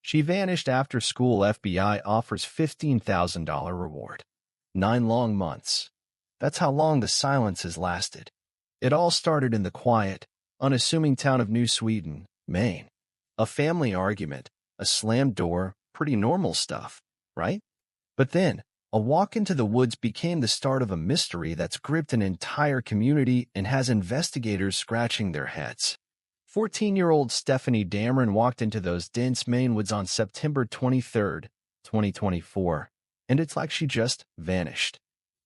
She vanished after school. FBI offers $15,000 reward. 9 long months. That's how long the silence has lasted. It all started in the quiet, unassuming town of New Sweden, Maine. A family argument, a slammed door, pretty normal stuff, right? But then, a walk into the woods became the start of a mystery that's gripped an entire community and has investigators scratching their heads. 14-year-old Stefanie Damron walked into those dense Maine woods on September 23, 2024, and it's like she just vanished.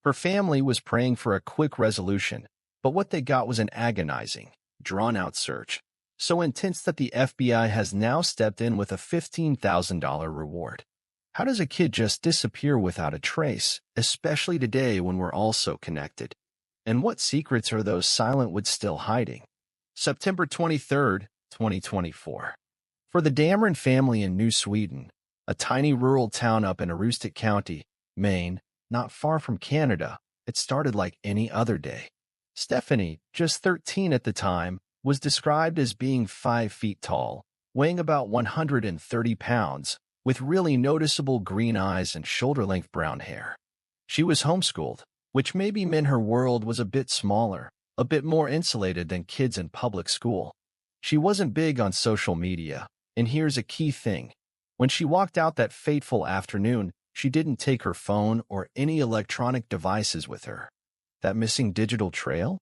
Her family was praying for a quick resolution, but what they got was an agonizing, drawn-out search, so intense that the FBI has now stepped in with a $15,000 reward. How does a kid just disappear without a trace, especially today when we're all so connected? And what secrets are those silent woods still hiding? September 23, 2024. For the Damron family in New Sweden, a tiny rural town up in Aroostook County, Maine, not far from Canada, it started like any other day. Stefanie, just 13 at the time, was described as being 5 feet tall, weighing about 130 pounds, with really noticeable green eyes and shoulder-length brown hair. She was homeschooled, which maybe meant her world was a bit smaller, a bit more insulated than kids in public school. She wasn't big on social media, and here's a key thing. When she walked out that fateful afternoon, she didn't take her phone or any electronic devices with her. That missing digital trail?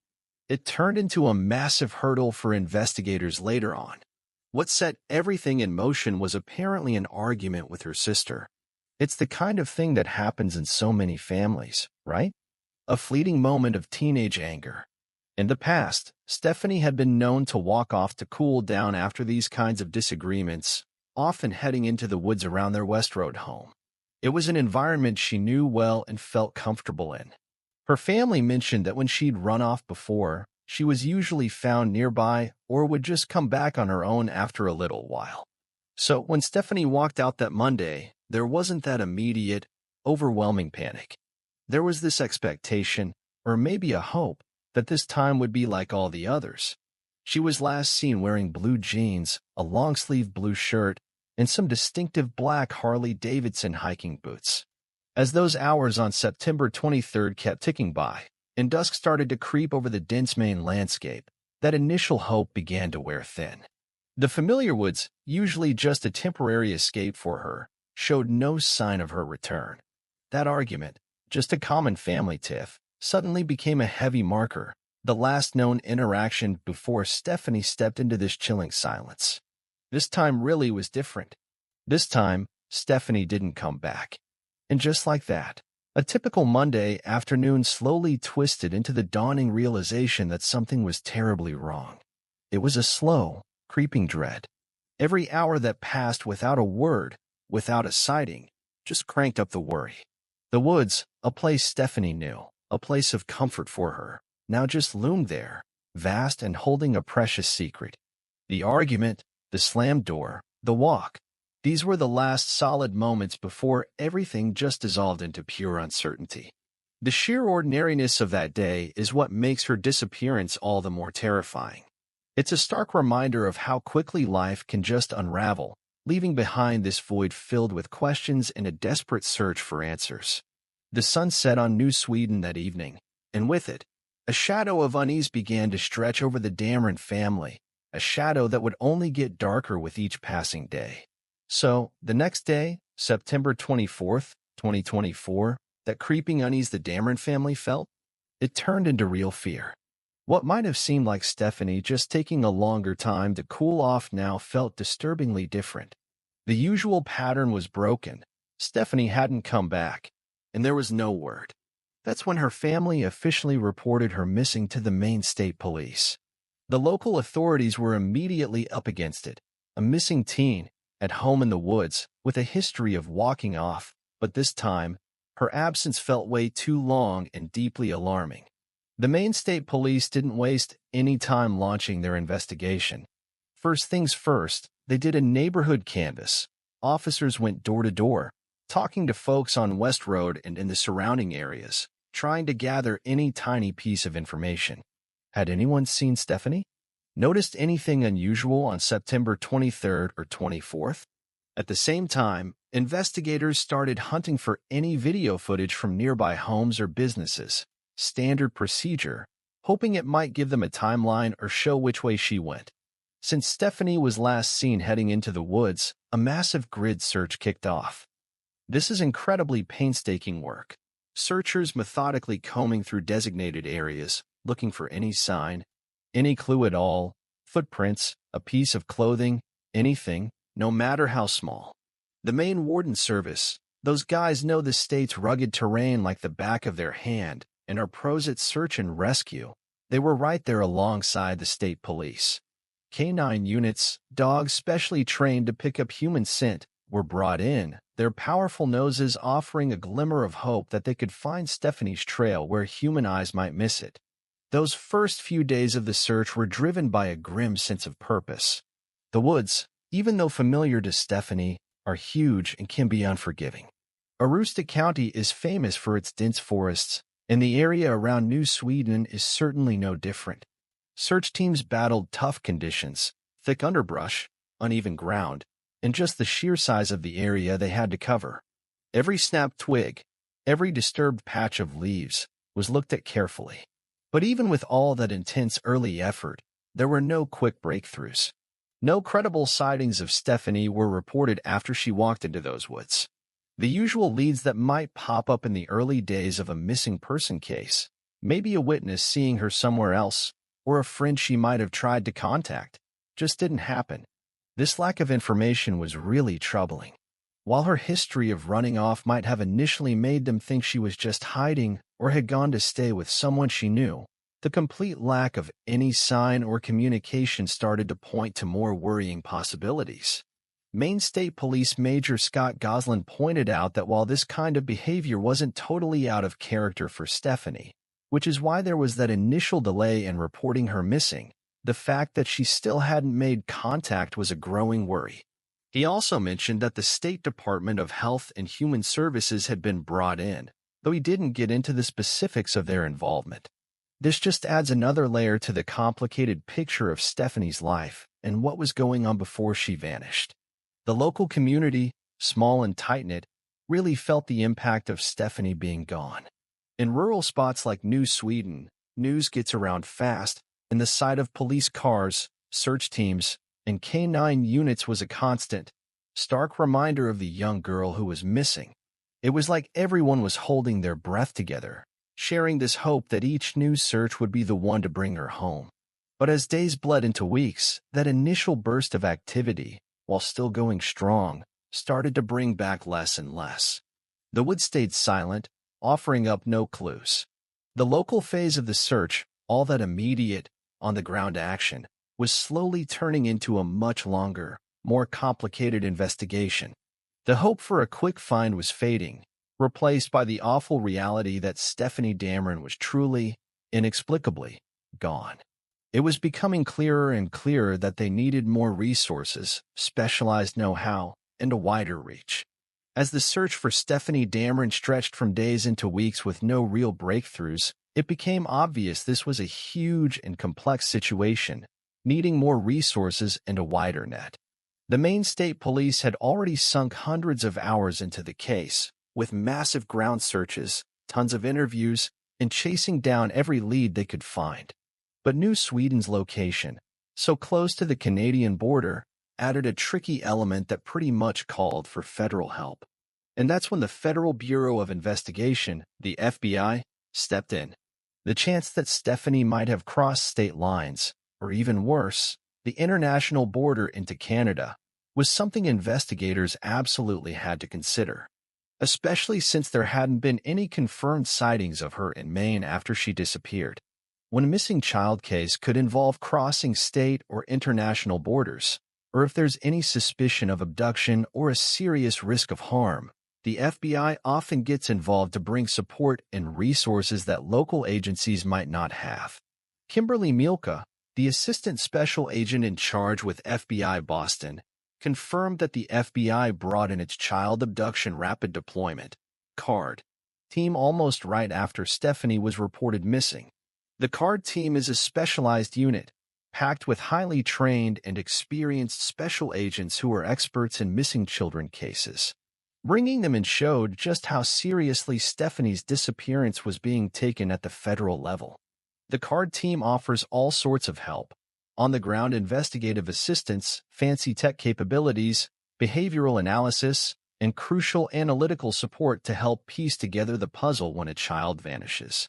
It turned into a massive hurdle for investigators later on. What set everything in motion was apparently an argument with her sister. It's the kind of thing that happens in so many families, right? A fleeting moment of teenage anger. In the past, Stefanie had been known to walk off to cool down after these kinds of disagreements, often heading into the woods around their West Road home. It was an environment she knew well and felt comfortable in. Her family mentioned that when she'd run off before, she was usually found nearby or would just come back on her own after a little while. So when Stefanie walked out that Monday, there wasn't that immediate, overwhelming panic. There was this expectation, or maybe a hope, that this time would be like all the others. She was last seen wearing blue jeans, a long-sleeved blue shirt, and some distinctive black Harley-Davidson hiking boots. As those hours on September 23rd kept ticking by, and dusk started to creep over the dense Maine landscape, that initial hope began to wear thin. The familiar woods, usually just a temporary escape for her, showed no sign of her return. That argument, just a common family tiff, suddenly became a heavy marker, the last known interaction before Stefanie stepped into this chilling silence. This time really was different. This time, Stefanie didn't come back. And just like that, a typical Monday afternoon slowly twisted into the dawning realization that something was terribly wrong. It was a slow, creeping dread. Every hour that passed without a word, without a sighting, just cranked up the worry. The woods, a place Stefanie knew, a place of comfort for her, now just loomed there, vast and holding a precious secret. The argument, the slammed door, the walk, these were the last solid moments before everything just dissolved into pure uncertainty. The sheer ordinariness of that day is what makes her disappearance all the more terrifying. It's a stark reminder of how quickly life can just unravel, leaving behind this void filled with questions and a desperate search for answers. The sun set on New Sweden that evening, and with it, a shadow of unease began to stretch over the Damron family, a shadow that would only get darker with each passing day. So, the next day, September 24th, 2024, that creeping unease the Damron family felt, it turned into real fear. What might have seemed like Stefanie just taking a longer time to cool off now felt disturbingly different. The usual pattern was broken. Stefanie hadn't come back, and there was no word. That's when her family officially reported her missing to the Maine State Police. The local authorities were immediately up against it. A missing teen, at home in the woods, with a history of walking off, but this time, her absence felt way too long and deeply alarming. The Maine State Police didn't waste any time launching their investigation. First things first, they did a neighborhood canvass. Officers went door to door, talking to folks on West Road and in the surrounding areas, trying to gather any tiny piece of information. Had anyone seen Stefanie? Noticed anything unusual on September 23rd or 24th? At the same time, investigators started hunting for any video footage from nearby homes or businesses, standard procedure, hoping it might give them a timeline or show which way she went. Since Stefanie was last seen heading into the woods, a massive grid search kicked off. This is incredibly painstaking work. Searchers methodically combing through designated areas, looking for any sign, any clue at all, footprints, a piece of clothing, anything, no matter how small. The Maine Warden Service, those guys know the state's rugged terrain like the back of their hand and are pros at search and rescue. They were right there alongside the state police. Canine units, dogs specially trained to pick up human scent, were brought in, their powerful noses offering a glimmer of hope that they could find Stefanie's trail where human eyes might miss it. Those first few days of the search were driven by a grim sense of purpose. The woods, even though familiar to Stefanie, are huge and can be unforgiving. Aroostook County is famous for its dense forests, and the area around New Sweden is certainly no different. Search teams battled tough conditions, thick underbrush, uneven ground, and just the sheer size of the area they had to cover. Every snapped twig, every disturbed patch of leaves, was looked at carefully. But even with all that intense early effort, there were no quick breakthroughs. No credible sightings of Stefanie were reported after she walked into those woods. The usual leads that might pop up in the early days of a missing person case, maybe a witness seeing her somewhere else, or a friend she might have tried to contact, just didn't happen. This lack of information was really troubling. While her history of running off might have initially made them think she was just hiding or had gone to stay with someone she knew, the complete lack of any sign or communication started to point to more worrying possibilities. Maine State Police Major Scott Goslin pointed out that while this kind of behavior wasn't totally out of character for Stefanie, which is why there was that initial delay in reporting her missing, the fact that she still hadn't made contact was a growing worry. He also mentioned that the State Department of Health and Human Services had been brought in, though he didn't get into the specifics of their involvement. This just adds another layer to the complicated picture of Stefanie's life and what was going on before she vanished. The local community, small and tight-knit, really felt the impact of Stefanie being gone. In rural spots like New Sweden, news gets around fast, and the sight of police cars, search teams, and canine units was a constant, stark reminder of the young girl who was missing. It was like everyone was holding their breath together, sharing this hope that each new search would be the one to bring her home. But as days bled into weeks, that initial burst of activity, while still going strong, started to bring back less and less. The woods stayed silent, offering up no clues. The local phase of the search, all that immediate, on-the-ground action, was slowly turning into a much longer, more complicated investigation. The hope for a quick find was fading, replaced by the awful reality that Stefanie Damron was truly, inexplicably, gone. It was becoming clearer and clearer that they needed more resources, specialized know-how, and a wider reach. As the search for Stefanie Damron stretched from days into weeks with no real breakthroughs, it became obvious this was a huge and complex situation, needing more resources and a wider net. The Maine State Police had already sunk hundreds of hours into the case, with massive ground searches, tons of interviews, and chasing down every lead they could find. But New Sweden's location, so close to the Canadian border, added a tricky element that pretty much called for federal help. And that's when the Federal Bureau of Investigation, the FBI, stepped in. The chance that Stefanie might have crossed state lines, or even worse, the international border into Canada, was something investigators absolutely had to consider, especially since there hadn't been any confirmed sightings of her in Maine after she disappeared. When a missing child case could involve crossing state or international borders, or if there's any suspicion of abduction or a serious risk of harm, the FBI often gets involved to bring support and resources that local agencies might not have. Kimberly Mielke, the assistant special agent in charge with FBI Boston, confirmed that the FBI brought in its Child Abduction Rapid Deployment (CARD) team almost right after Stefanie was reported missing. The CARD team is a specialized unit, packed with highly trained and experienced special agents who were experts in missing children cases. Bringing them in showed just how seriously Stefanie's disappearance was being taken at the federal level. The CARD team offers all sorts of help: on-the-ground investigative assistance, fancy tech capabilities, behavioral analysis, and crucial analytical support to help piece together the puzzle when a child vanishes.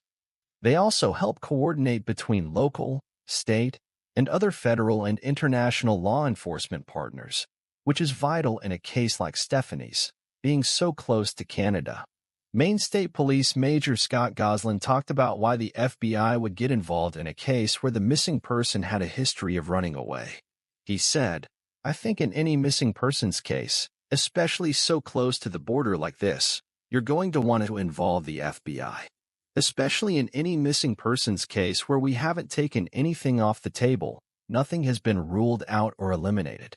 They also help coordinate between local, state, and other federal and international law enforcement partners, which is vital in a case like Stefanie's, being so close to Canada. Maine State Police Major Scott Goslin talked about why the FBI would get involved in a case where the missing person had a history of running away. He said, "I think in any missing persons case, especially so close to the border like this, you're going to want to involve the FBI. Especially in any missing persons case where we haven't taken anything off the table, nothing has been ruled out or eliminated."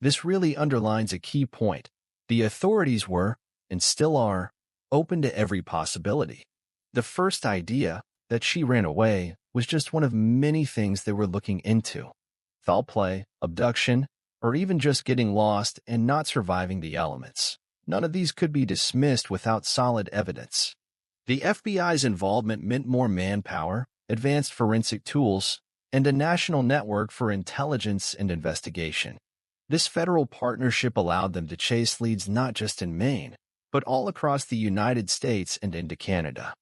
This really underlines a key point. The authorities were, and still are, open to every possibility. The first idea, that she ran away, was just one of many things they were looking into. Foul play, abduction, or even just getting lost and not surviving the elements. None of these could be dismissed without solid evidence. The FBI's involvement meant more manpower, advanced forensic tools, and a national network for intelligence and investigation. This federal partnership allowed them to chase leads not just in Maine, but all across the United States and into Canada.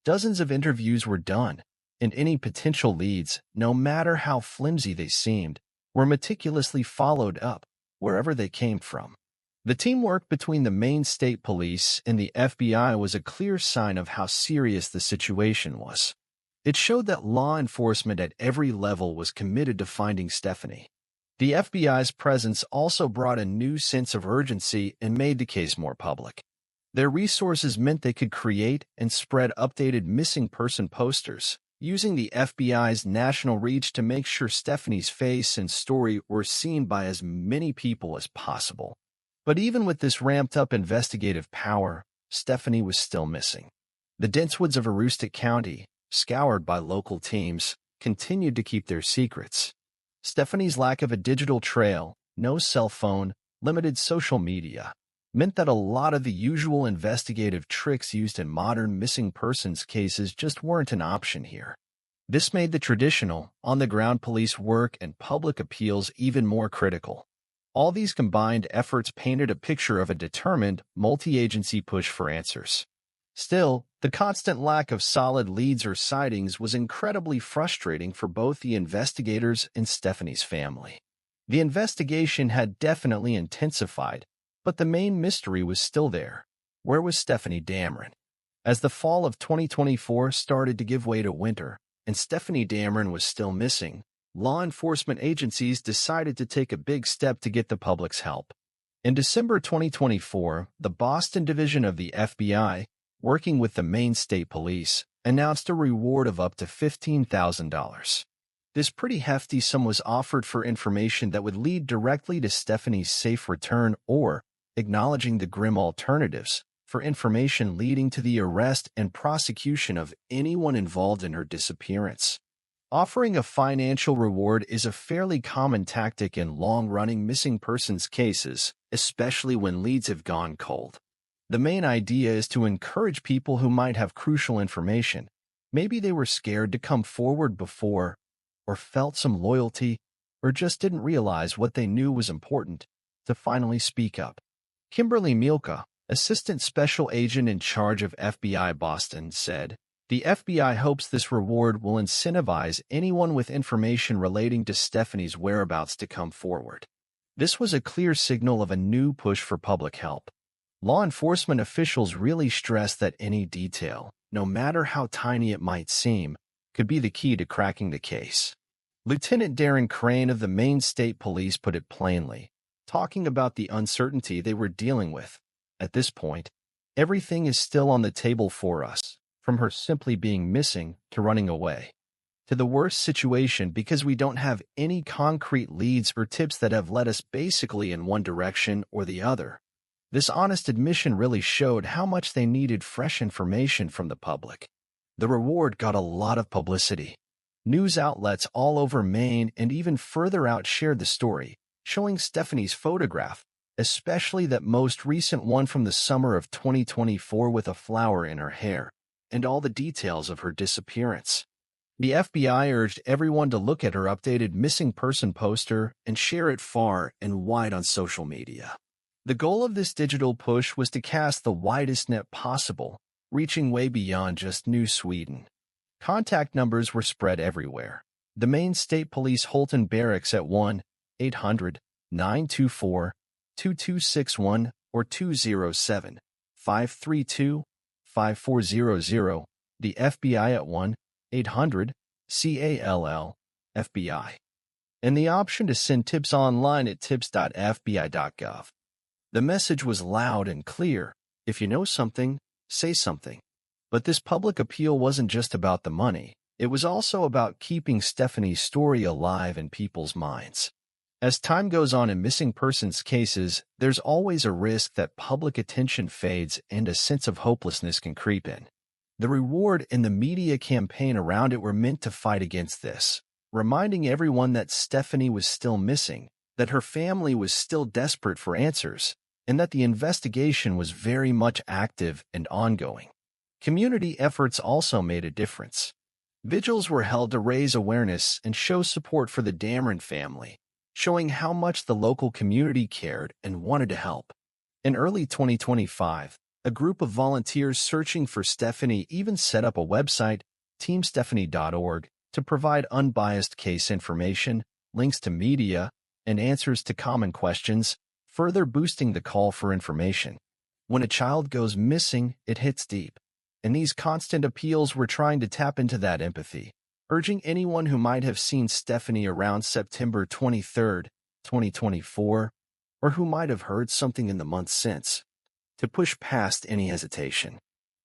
Dozens of interviews were done, and any potential leads, no matter how flimsy they seemed, were meticulously followed up, wherever they came from. The teamwork between the Maine State Police and the FBI was a clear sign of how serious the situation was. It showed that law enforcement at every level was committed to finding Stefanie. The FBI's presence also brought a new sense of urgency and made the case more public. Their resources meant they could create and spread updated missing person posters, using the FBI's national reach to make sure Stefanie's face and story were seen by as many people as possible. But even with this ramped-up investigative power, Stefanie was still missing. The dense woods of Aroostook County, scoured by local teams, continued to keep their secrets. Stefanie's lack of a digital trail, no cell phone, limited social media, meant that a lot of the usual investigative tricks used in modern missing persons cases just weren't an option here. This made the traditional, on-the-ground police work and public appeals even more critical. All these combined efforts painted a picture of a determined, multi-agency push for answers. Still, the constant lack of solid leads or sightings was incredibly frustrating for both the investigators and Stefanie's family. The investigation had definitely intensified, but the main mystery was still there. Where was Stefanie Damron? As the fall of 2024 started to give way to winter, and Stefanie Damron was still missing, law enforcement agencies decided to take a big step to get the public's help. In December 2024, the Boston division of the FBI, working with the Maine State Police, announced a reward of up to $15,000. This pretty hefty sum was offered for information that would lead directly to Stefanie's safe return or, acknowledging the grim alternatives, for information leading to the arrest and prosecution of anyone involved in her disappearance. Offering a financial reward is a fairly common tactic in long-running missing persons cases, especially when leads have gone cold. The main idea is to encourage people who might have crucial information. Maybe they were scared to come forward before, or felt some loyalty, or just didn't realize what they knew was important, to finally speak up. Kimberly Mielke, Assistant Special Agent in charge of FBI Boston, said, "The FBI hopes this reward will incentivize anyone with information relating to Stefanie's whereabouts to come forward." This was a clear signal of a new push for public help. Law enforcement officials really stressed that any detail, no matter how tiny it might seem, could be the key to cracking the case. Lieutenant Darren Crane of the Maine State Police put it plainly, talking about the uncertainty they were dealing with. At this point, everything is still on the table for us, from her simply being missing to running away, to the worst situation because we don't have any concrete leads or tips that have led us basically in one direction or the other. This honest admission really showed how much they needed fresh information from the public. The reward got a lot of publicity. News outlets all over Maine and even further out shared the story, showing Stefanie's photograph, especially that most recent one from the summer of 2024 with a flower in her hair, and all the details of her disappearance. The FBI urged everyone to look at her updated missing person poster and share it far and wide on social media. The goal of this digital push was to cast the widest net possible, reaching way beyond just New Sweden. Contact numbers were spread everywhere. The Maine State Police Holton Barracks at 1-800-924-2261 or 207-532-5400. The FBI at 1-800-CALL-FBI. And the option to send tips online at tips.fbi.gov. The message was loud and clear. If you know something, say something. But this public appeal wasn't just about the money. It was also about keeping Stefanie's story alive in people's minds. As time goes on in missing persons cases, there's always a risk that public attention fades and a sense of hopelessness can creep in. The reward and the media campaign around it were meant to fight against this, reminding everyone that Stefanie was still missing, that her family was still desperate for answers, and that the investigation was very much active and ongoing. Community efforts also made a difference. Vigils were held to raise awareness and show support for the Damron family, showing how much the local community cared and wanted to help. In early 2025, a group of volunteers searching for Stefanie even set up a website, teamstefanie.org, to provide unbiased case information, links to media, and answers to common questions, further boosting the call for information. When a child goes missing, it hits deep. And these constant appeals were trying to tap into that empathy, urging anyone who might have seen Stefanie around September 23, 2024, or who might have heard something in the months since, to push past any hesitation.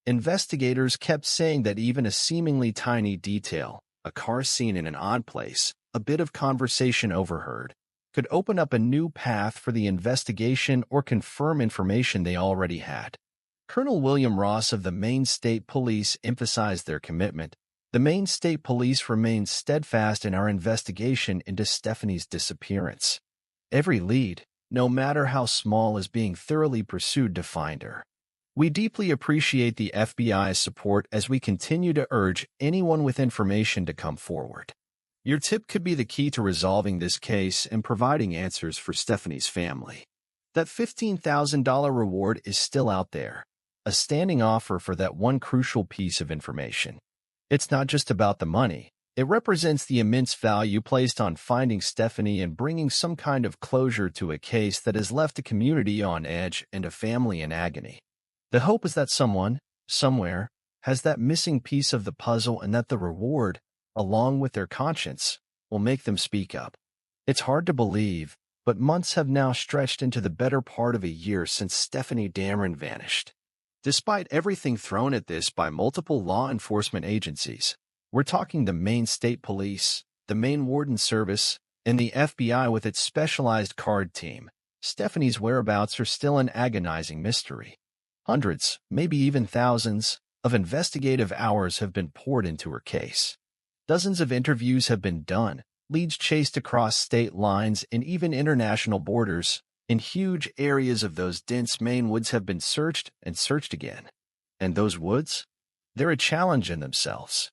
Investigators kept saying that even a seemingly tiny detail, a car seen in an odd place, a bit of conversation overheard, could open up a new path for the investigation or confirm information they already had. Colonel William Ross of the Maine State Police emphasized their commitment. The Maine State Police remains steadfast in our investigation into Stefanie's disappearance. Every lead, no matter how small, is being thoroughly pursued to find her. We deeply appreciate the FBI's support as we continue to urge anyone with information to come forward. Your tip could be the key to resolving this case and providing answers for Stefanie's family. That $15,000 reward is still out there, a standing offer for that one crucial piece of information. It's not just about the money. It represents the immense value placed on finding Stefanie and bringing some kind of closure to a case that has left a community on edge and a family in agony. The hope is that someone, somewhere, has that missing piece of the puzzle and that the reward, along with their conscience, will make them speak up. It's hard to believe, but months have now stretched into the better part of a year since Stefanie Damron vanished. Despite everything thrown at this by multiple law enforcement agencies, we're talking the Maine State Police, the Maine Warden Service, and the FBI with its specialized card team, Stefanie's whereabouts are still an agonizing mystery. Hundreds, maybe even thousands, of investigative hours have been poured into her case. Dozens of interviews have been done, leads chased across state lines and even international borders, and huge areas of those dense Maine woods have been searched and searched again. And those woods? They're a challenge in themselves.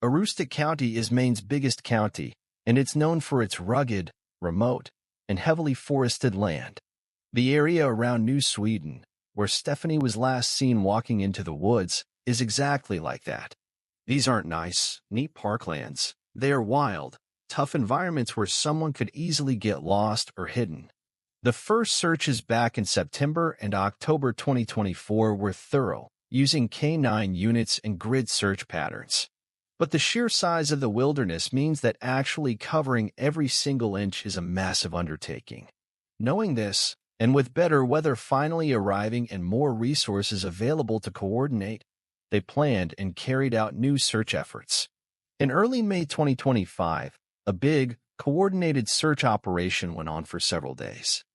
Aroostook County is Maine's biggest county, and it's known for its rugged, remote, and heavily forested land. The area around New Sweden, where Stefanie was last seen walking into the woods, is exactly like that. These aren't nice, neat parklands. They are wild, tough environments where someone could easily get lost or hidden. The first searches back in September and October 2024 were thorough, using K9 units and grid search patterns. But the sheer size of the wilderness means that actually covering every single inch is a massive undertaking. Knowing this, and with better weather finally arriving and more resources available to coordinate, they planned and carried out new search efforts. In early May 2025, a big, coordinated search operation went on for several days.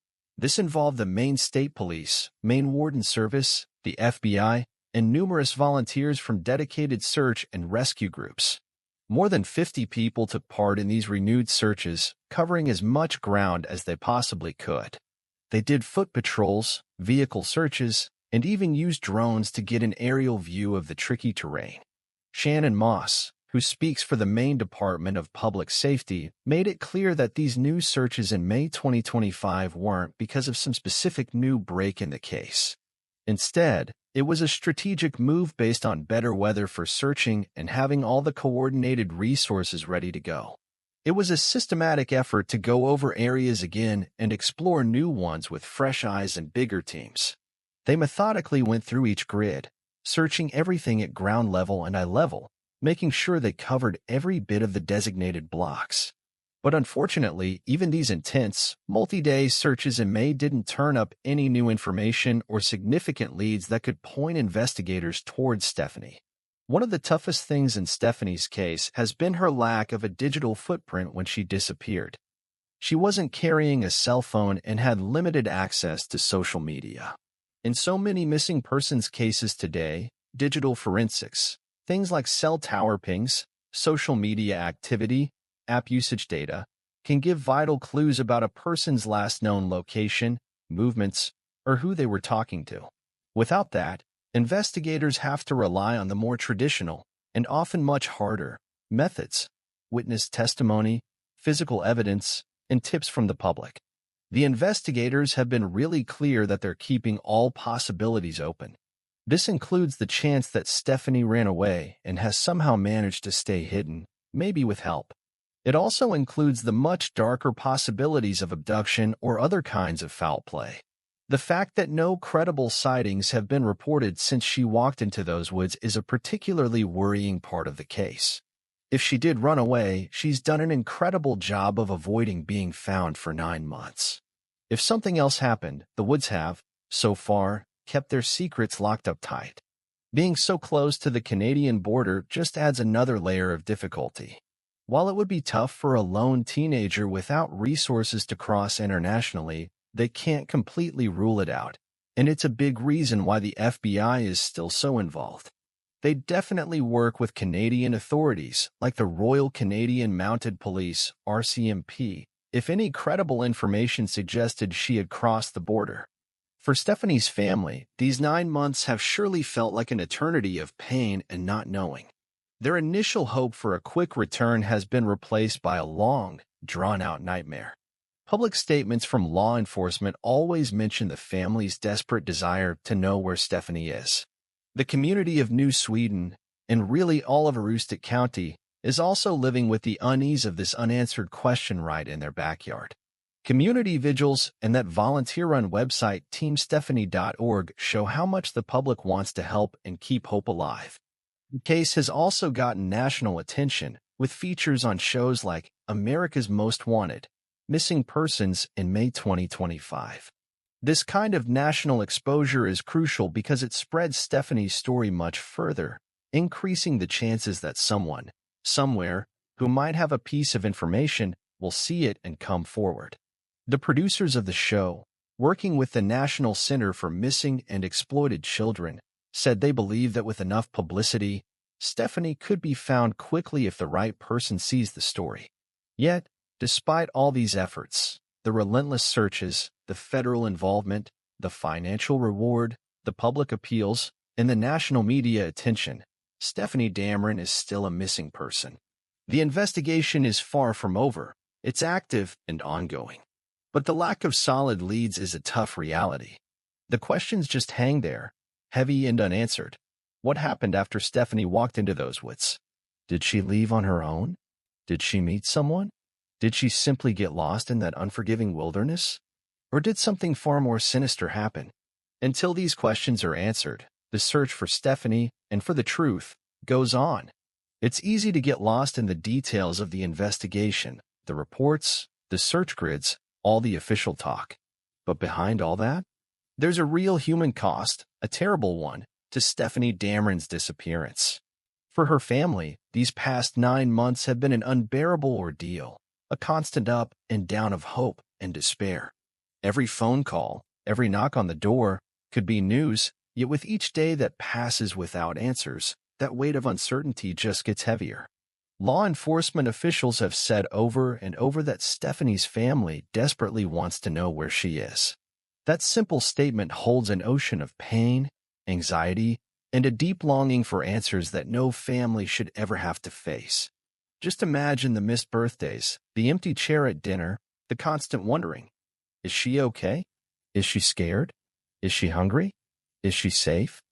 This involved the Maine State Police, Maine Warden Service, the FBI, and numerous volunteers from dedicated search and rescue groups. More than 50 people took part in these renewed searches, covering as much ground as they possibly could. They did foot patrols, vehicle searches, and even used drones to get an aerial view of the tricky terrain. Shannon Moss, who speaks for the Maine Department of Public Safety, made it clear that these new searches in May 2025 weren't because of some specific new break in the case. Instead, it was a strategic move based on better weather for searching and having all the coordinated resources ready to go. It was a systematic effort to go over areas again and explore new ones with fresh eyes and bigger teams. They methodically went through each grid, searching everything at ground level and eye level, making sure they covered every bit of the designated blocks. But unfortunately, even these intense, multi-day searches in May didn't turn up any new information or significant leads that could point investigators towards Stefanie. One of the toughest things in Stefanie's case has been her lack of a digital footprint when she disappeared. She wasn't carrying a cell phone and had limited access to social media. In so many missing persons cases today, digital forensics, things like cell tower pings, social media activity, app usage data, can give vital clues about a person's last known location, movements, or who they were talking to. Without that, investigators have to rely on the more traditional, and often much harder, methods: witness testimony, physical evidence, and tips from the public. The investigators have been really clear that they're keeping all possibilities open. This includes the chance that Stefanie ran away and has somehow managed to stay hidden, maybe with help. It also includes the much darker possibilities of abduction or other kinds of foul play. The fact that no credible sightings have been reported since she walked into those woods is a particularly worrying part of the case. If she did run away, she's done an incredible job of avoiding being found for 9 months. If something else happened, the Woods have, so far, kept their secrets locked up tight. Being so close to the Canadian border just adds another layer of difficulty. While it would be tough for a lone teenager without resources to cross internationally, they can't completely rule it out, and it's a big reason why the FBI is still so involved. They definitely work with Canadian authorities, like the Royal Canadian Mounted Police, RCMP, if any credible information suggested she had crossed the border. For Stefanie's family, these 9 months have surely felt like an eternity of pain and not knowing. Their initial hope for a quick return has been replaced by a long, drawn-out nightmare. Public statements from law enforcement always mention the family's desperate desire to know where Stefanie is. The community of New Sweden, and really all of Aroostook County, is also living with the unease of this unanswered question right in their backyard. Community vigils and that volunteer-run website teamstefanie.org show how much the public wants to help and keep hope alive. The case has also gotten national attention, with features on shows like America's Most Wanted, Missing Persons in May 2025. This kind of national exposure is crucial because it spreads Stefanie's story much further, increasing the chances that someone, somewhere, who might have a piece of information will see it and come forward. The producers of the show, working with the National Center for Missing and Exploited Children, said they believe that with enough publicity, Stefanie could be found quickly if the right person sees the story. Yet, despite all these efforts, the relentless searches, the federal involvement, the financial reward, the public appeals, and the national media attention, Stefanie Damron is still a missing person. The investigation is far from over. It's active and ongoing. But the lack of solid leads is a tough reality. The questions just hang there, heavy and unanswered. What happened after Stefanie walked into those woods? Did she leave on her own? Did she meet someone? Did she simply get lost in that unforgiving wilderness? Or did something far more sinister happen? Until these questions are answered, the search for Stefanie and for the truth goes on. It's easy to get lost in the details of the investigation, the reports, the search grids, all the official talk. But behind all that, there's a real human cost, a terrible one, to Stefanie Damron's disappearance. For her family, these past 9 months have been an unbearable ordeal, a constant up and down of hope and despair. Every phone call, every knock on the door could be news, yet with each day that passes without answers, that weight of uncertainty just gets heavier. Law enforcement officials have said over and over that Stefanie's family desperately wants to know where she is. That simple statement holds an ocean of pain, anxiety, and a deep longing for answers that no family should ever have to face. Just imagine the missed birthdays, the empty chair at dinner, the constant wondering. Is she okay? Is she scared? Is she hungry? Is she safe?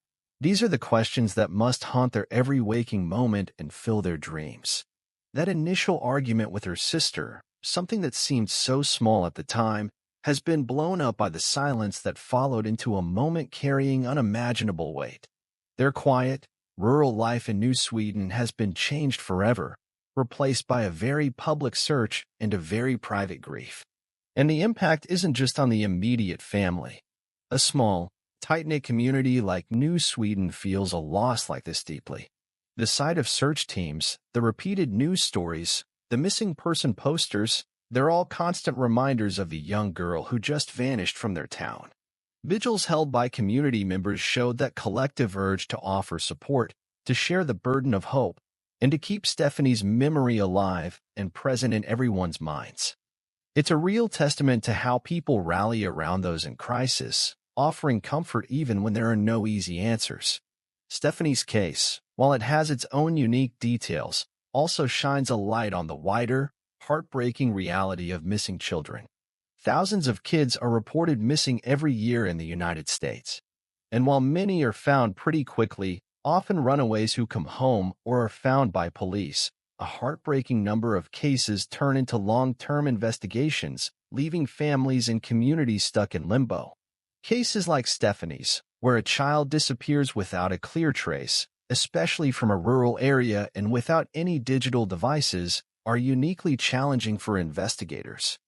These are the questions that must haunt their every waking moment and fill their dreams. That initial argument with her sister, something that seemed so small at the time, has been blown up by the silence that followed into a moment carrying unimaginable weight. Their quiet, rural life in New Sweden has been changed forever, replaced by a very public search and a very private grief. And the impact isn't just on the immediate family. A small, tight-knit community like New Sweden feels a loss like this deeply. The sight of search teams, the repeated news stories, the missing person posters, they're all constant reminders of a young girl who just vanished from their town. Vigils held by community members showed that collective urge to offer support, to share the burden of hope, and to keep Stefanie's memory alive and present in everyone's minds. It's a real testament to how people rally around those in crisis, offering comfort even when there are no easy answers. Stefanie's case, while it has its own unique details, also shines a light on the wider, heartbreaking reality of missing children. Thousands of kids are reported missing every year in the United States. And while many are found pretty quickly, often runaways who come home or are found by police, a heartbreaking number of cases turn into long-term investigations, leaving families and communities stuck in limbo. Cases like Stefanie's, where a child disappears without a clear trace, especially from a rural area and without any digital devices, are uniquely challenging for investigators.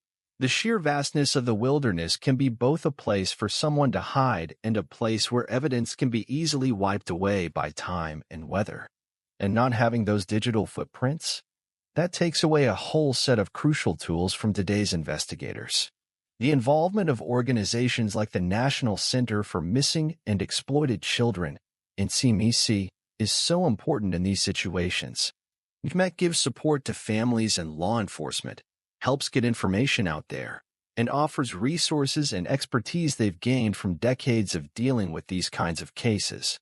The sheer vastness of the wilderness can be both a place for someone to hide and a place where evidence can be easily wiped away by time and weather. And not having those digital footprints? That takes away a whole set of crucial tools from today's investigators. The involvement of organizations like the National Center for Missing and Exploited Children, NCMEC, is so important in these situations. NCMEC gives support to families and law enforcement, helps get information out there, and offers resources and expertise they've gained from decades of dealing with these kinds of cases.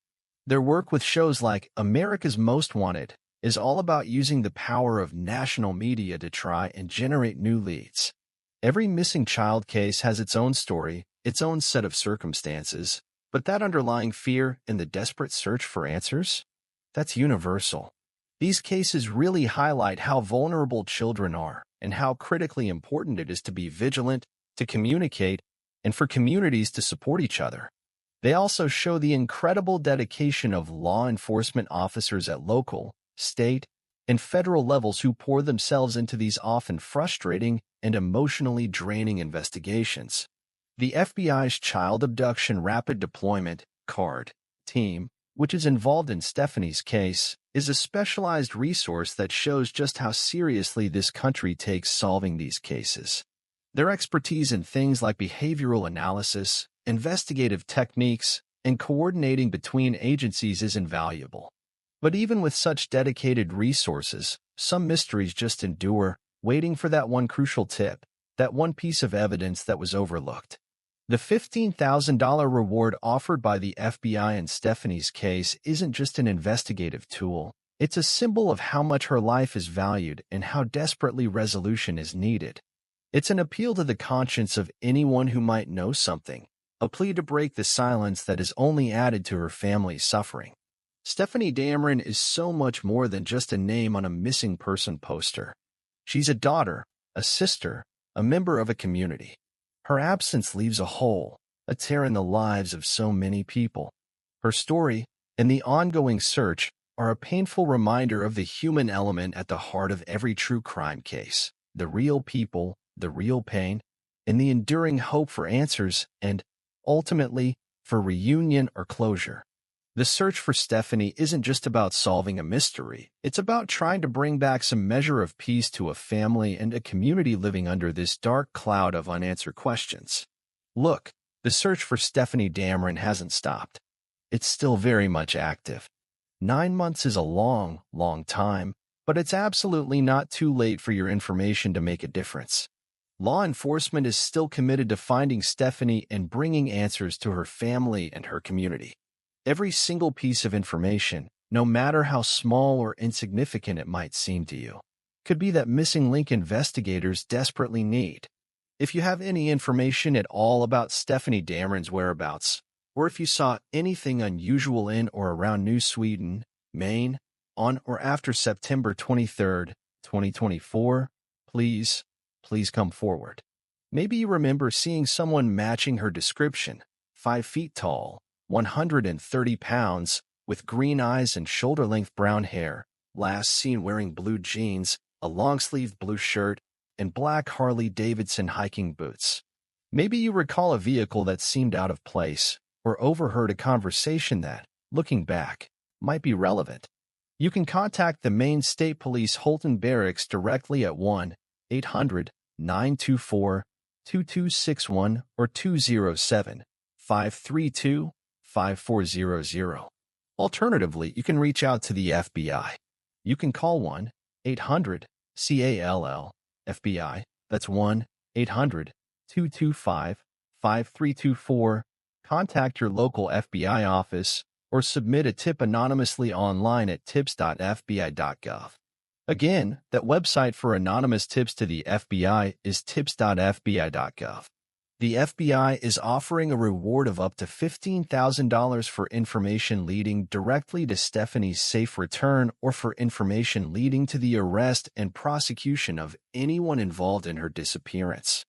Their work with shows like America's Most Wanted is all about using the power of national media to try and generate new leads. Every missing child case has its own story, its own set of circumstances, but that underlying fear and the desperate search for answers? That's universal. These cases really highlight how vulnerable children are and how critically important it is to be vigilant, to communicate, and for communities to support each other. They also show the incredible dedication of law enforcement officers at local, state, and federal levels who pour themselves into these often frustrating and emotionally draining investigations. The FBI's Child Abduction Rapid Deployment CARD team, which is involved in Stefanie's case, is a specialized resource that shows just how seriously this country takes solving these cases. Their expertise in things like behavioral analysis, investigative techniques, and coordinating between agencies is invaluable. But even with such dedicated resources, some mysteries just endure, waiting for that one crucial tip, that one piece of evidence that was overlooked. The $15,000 reward offered by the FBI in Stefanie's case isn't just an investigative tool. It's a symbol of how much her life is valued and how desperately resolution is needed. It's an appeal to the conscience of anyone who might know something, a plea to break the silence that has only added to her family's suffering. Stefanie Damron is so much more than just a name on a missing person poster. She's a daughter, a sister, a member of a community. Her absence leaves a hole, a tear in the lives of so many people. Her story and the ongoing search are a painful reminder of the human element at the heart of every true crime case, the real people, the real pain, and the enduring hope for answers and, ultimately, for reunion or closure. The search for Stefanie isn't just about solving a mystery. It's about trying to bring back some measure of peace to a family and a community living under this dark cloud of unanswered questions. Look, the search for Stefanie Damron hasn't stopped. It's still very much active. 9 months is a long, long time, But it's absolutely not too late for your information to make a difference. Law enforcement is still committed to finding Stefanie and bringing answers to her family and her community. Every single piece of information, no matter how small or insignificant it might seem to you, could be that missing link investigators desperately need. If you have any information at all about Stefanie Damron's whereabouts, or if you saw anything unusual in or around New Sweden, Maine, on or after September 23, 2024, please come forward. Maybe you remember seeing someone matching her description, 5 feet tall, 130 pounds, with green eyes and shoulder-length brown hair, last seen wearing blue jeans, a long-sleeved blue shirt, and black Harley-Davidson hiking boots. Maybe you recall a vehicle that seemed out of place, or overheard a conversation that, looking back, might be relevant. You can contact the Maine State Police Holton Barracks directly at 1-800-924-2261 or 207-532-5400. Alternatively, you can reach out to the FBI. You can call 1-800-CALL-FBI. That's 1-800-225-5324. Contact your local FBI office or submit a tip anonymously online at tips.fbi.gov. Again, that website for anonymous tips to the FBI is tips.fbi.gov. The FBI is offering a reward of up to $15,000 for information leading directly to Stefanie's safe return or for information leading to the arrest and prosecution of anyone involved in her disappearance.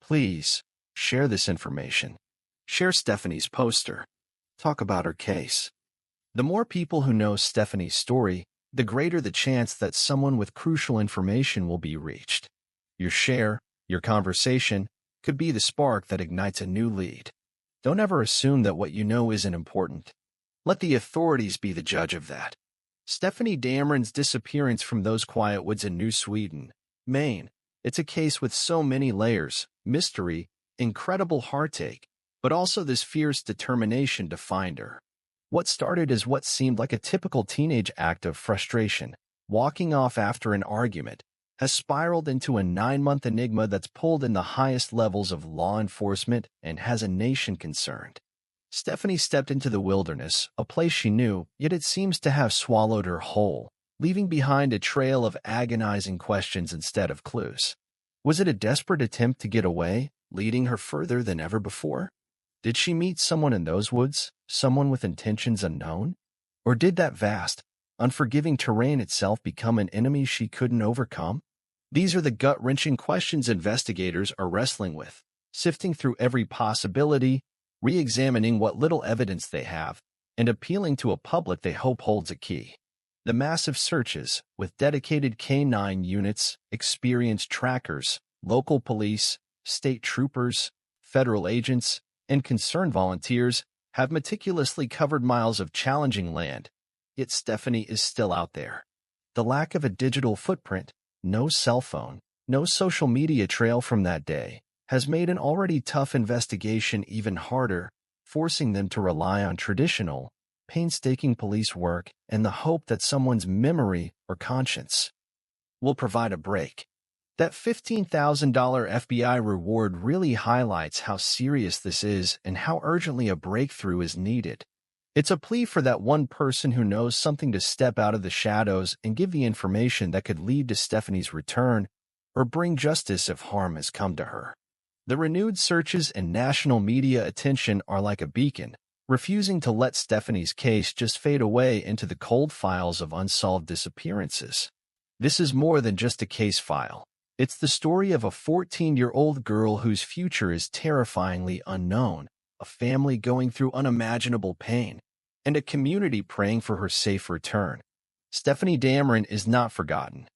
Please, share this information. Share Stefanie's poster. Talk about her case. The more people who know Stefanie's story, the greater the chance that someone with crucial information will be reached. Your share, your conversation, could be the spark that ignites a new lead. Don't ever assume that what you know isn't important. Let the authorities be the judge of that. Stefanie Damron's disappearance from those quiet woods in New Sweden, Maine. It's a case with so many layers, mystery, incredible heartache, but also this fierce determination to find her. What started as what seemed like a typical teenage act of frustration, walking off after an argument, has spiraled into a 9-month enigma that's pulled in the highest levels of law enforcement and has a nation concerned. Stefanie stepped into the wilderness, a place she knew, yet it seems to have swallowed her whole, leaving behind a trail of agonizing questions instead of clues. Was it a desperate attempt to get away, leading her further than ever before? Did she meet someone in those woods, someone with intentions unknown? Or did that vast, unforgiving terrain itself become an enemy she couldn't overcome? These are the gut-wrenching questions investigators are wrestling with, sifting through every possibility, re-examining what little evidence they have, and appealing to a public they hope holds a key. The massive searches, with dedicated K-9 units, experienced trackers, local police, state troopers, federal agents, and concerned volunteers, have meticulously covered miles of challenging land, yet Stefanie is still out there. The lack of a digital footprint, no cell phone, no social media trail from that day, has made an already tough investigation even harder, forcing them to rely on traditional, painstaking police work and the hope that someone's memory or conscience will provide a break. That $15,000 FBI reward really highlights how serious this is and how urgently a breakthrough is needed. It's a plea for that one person who knows something to step out of the shadows and give the information that could lead to Stefanie's return or bring justice if harm has come to her. The renewed searches and national media attention are like a beacon, refusing to let Stefanie's case just fade away into the cold files of unsolved disappearances. This is more than just a case file. It's the story of a 14-year-old girl whose future is terrifyingly unknown, a family going through unimaginable pain, and a community praying for her safe return. Stefanie Damron is not forgotten.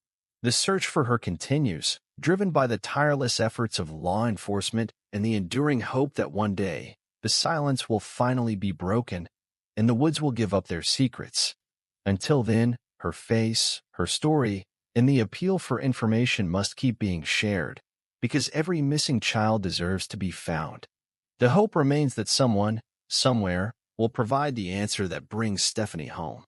The search for her continues, driven by the tireless efforts of law enforcement and the enduring hope that one day, the silence will finally be broken and the woods will give up their secrets. Until then, her face, her story, and the appeal for information must keep being shared, because every missing child deserves to be found. The hope remains that someone, somewhere, will provide the answer that brings Stefanie home.